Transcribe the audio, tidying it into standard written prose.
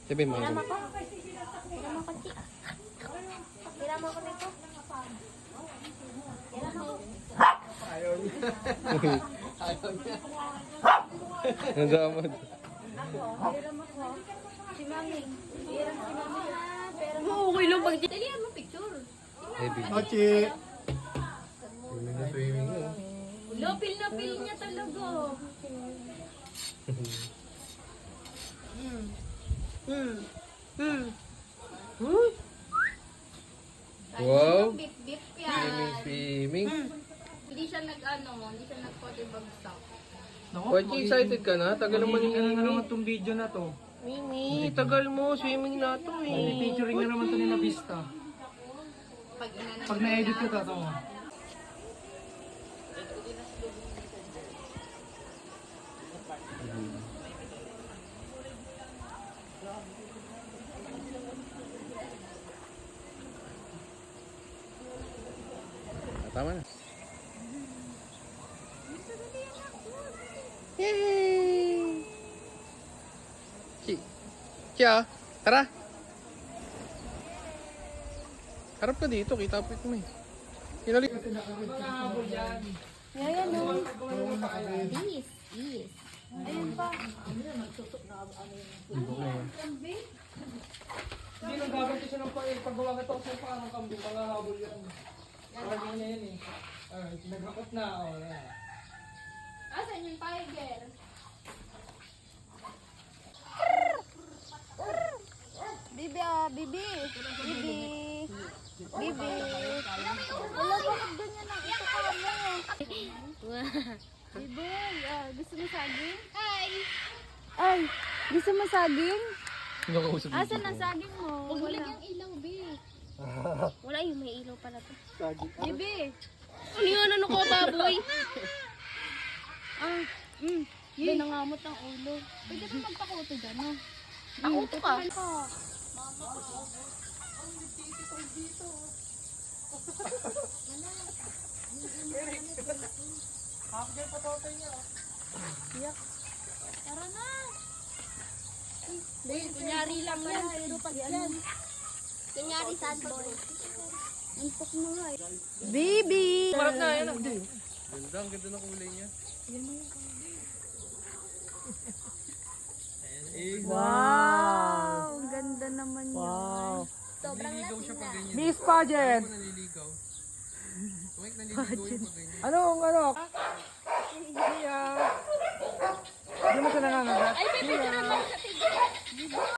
Sabi mo. Hirama ko. Hirama ko, Chi. Hirama ko nito. Hirama ko. Ayaw niya. Ayaw niya. Nadamad. Ako, hirama ko. Si Mami. Hirama si Mami. Pero Okay lang pag... dalihan mo picture. Heavy. Ochi. Swimming na swimming na. Lopil na pil niya talaga. Wow. Bip-bip Swimming, yan. swimming. Hindi siya hindi siya nagpote bagsak. Kochi, excited ka na? Tagal naman yung Ano na Mimi. naman tong video na to? Mimi, tagal mo. Swimming na to eh. Featuring na naman to ni Navista. Pag na-edit ko to, mo. Tama na. Yay! Chia, tara. Harap ka dito, kita po mo eh. Kinalik. Ngayon, no? Yes, yes. Ayun pa. Hindi nang gaganti siya ng paggawa na to sa parang kambing, mga habol yan. Parang niya yan eh. Nagrakot na. Asan yung tiger? Bibi, bibi. Bibi. Bibi. Wala, bakit ganyan ang ito ka mo? Bibi, gusto mo saging? Hi! Ay, gusto mo saging? Nakausap dito. Asan ang saging mo? Wala yung ilaw, Bi. Wala yung may ilaw pala to. Bibi. Ano yun? Ano ko, baboy? Hindi nangamot ang ulo. Pwede ka magpakuto dyan, no? Nakuto ka? Tara na! Hindi, kunyari lang yan. Pero pag yan. Kunyari sad boy. Antok na nga eh. Baby! Marap na, yan. Ganda, ang ganda ng kulay niya. Wow! Ang ganda naman yun. Sobrang Naliligaw siya pag ganyan. Miss Pageant! Ako naliligaw. Tuwing naliligaw yung pag ganyan. Ano? Siya! Hindi mo siya nangangagat. Ay, may picture naman.